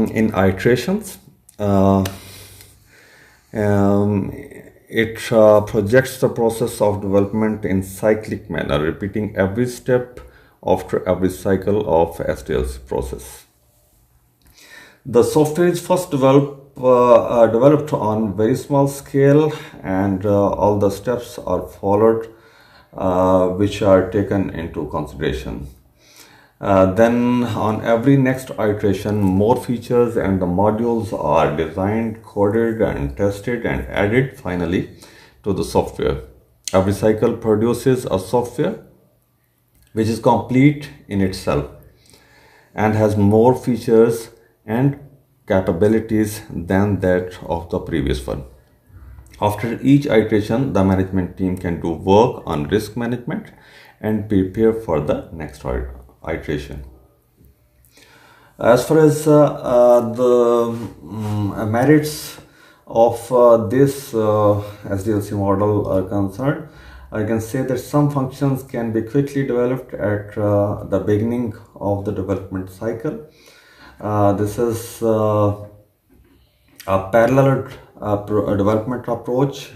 in iterations. Uh, it projects the process of development in cyclic manner, repeating every step after every cycle of SDLC process. The software is first developed on very small scale, and all the steps are followed which are taken into consideration. Then on every next iteration, more features and the modules are designed, coded and tested and added finally to the software. Every cycle produces a software which is complete in itself and has more features and capabilities than that of the previous one. After each iteration, the management team can do work on risk management and prepare for the next iteration. As far as the merits of this SDLC model are concerned, I can say that some functions can be quickly developed at the beginning of the development cycle. This is a parallel development approach.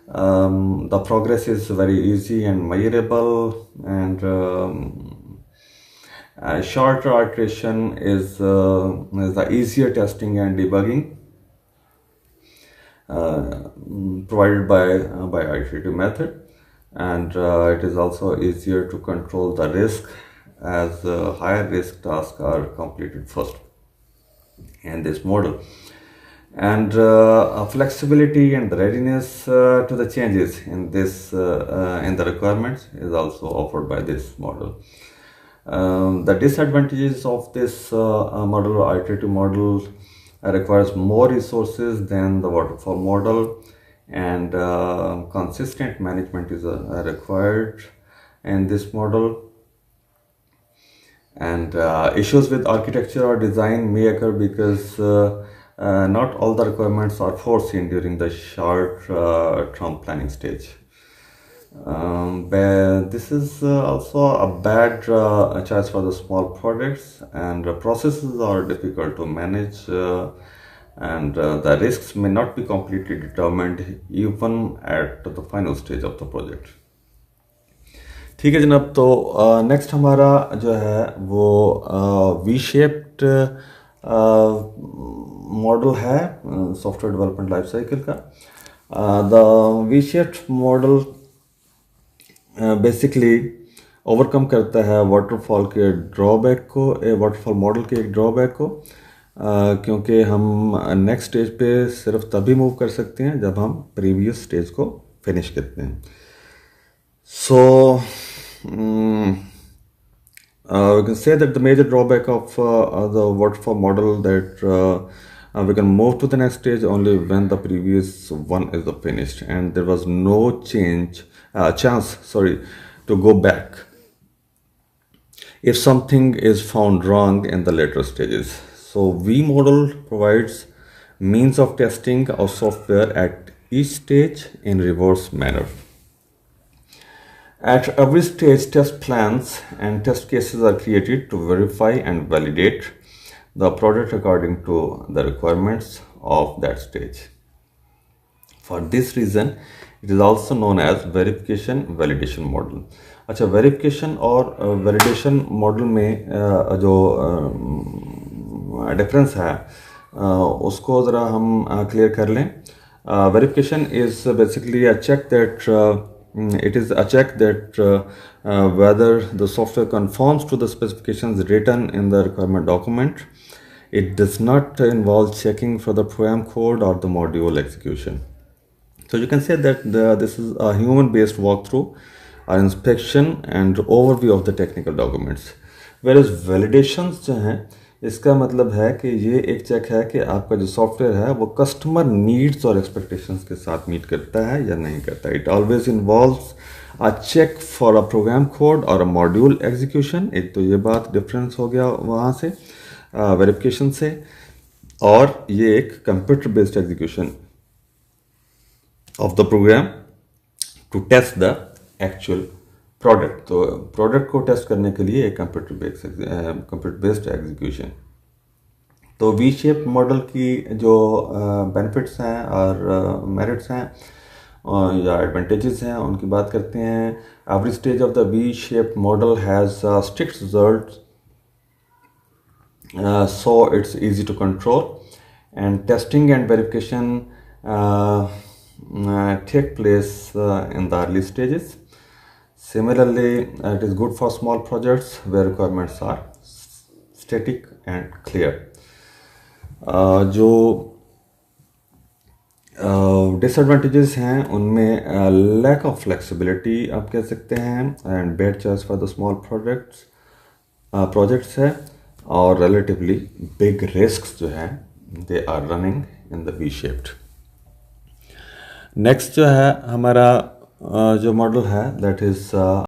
The progress is very easy and measurable, and shorter iteration is the easier testing and debugging provided by iterative method, and it is also easier to control the risk as higher risk tasks are completed first in this model. And flexibility and readiness to the changes in this in the requirements is also offered by this model. The disadvantages of this model, iterative model, requires more resources than the waterfall model, and consistent management is required in this model. And issues with architecture or design may occur because not all the requirements are foreseen during the short-term planning stage. This is also a bad choice for the small projects, and processes are difficult to manage, and the risks may not be completely determined even at the final stage of the project. ठीक है जनाब, तो next हमारा जो है वो V shaped model है software development life cycle का. The V shaped model basically overcome करता है वाटरफॉल के ड्रॉबैक को, वाटरफॉल मॉडल के एक ड्रॉबैक को, क्योंकि हम नेक्स्ट स्टेज पे सिर्फ तभी मूव कर सकते हैं जब हम प्रीवियस स्टेज को फिनिश करते हैं. So we can say that the major drawback of the waterfall model that we can move to the next stage only when the previous one is finished, and there was no chance to go back if something is found wrong in the later stages. So V model provides means of testing our software at each stage in reverse manner. At every stage, test plans and test cases are created to verify and validate the product according to the requirements of that stage. For this reason, it is also known as verification validation model. अच्छा, verification और validation model में जो difference है उसको ज़रा हम clear कर लें. Verification is basically a check that it is a check that whether the software conforms to the specifications written in the requirement document. It does not involve checking for the program code or the module execution. So you can say that this is a human-based walkthrough or inspection and overview of the technical documents. Whereas validations जो हैं, इसका मतलब है कि ये एक check है कि आपका जो सॉफ्टवेयर है वो कस्टमर नीड्स और एक्सपेक्टेशंस के साथ मीट करता है या नहीं करता. It always involves a check for a program code और अ मॉड्यूल एग्जीक्यूशन. एक तो ये बात डिफरेंस हो गया वहाँ से वेरिफिकेशन से, और ये एक computer based execution of the program to test the actual product. तो प्रोडक्ट को टेस्ट करने के लिए एक कंप्यूटर बेस्ड एग्जीक्यूशन. तो वी शेप मॉडल की जो बेनिफिट्स हैं और मेरिट्स हैं या एडवांटेजेस हैं उनकी बात करते हैं। Every stage of the we shape model has strict result, so it's easy to control, and testing and verification take place in the early stages. Similarly, it is good for small projects where requirements are static and clear. जो disadvantages हैं उनमें lack of flexibility आप कह सकते हैं, and bad choice for the small projects है, और relatively big risk जो है they are running in the V shaped. Next जो है हमारा जो मॉडल है दैट इज़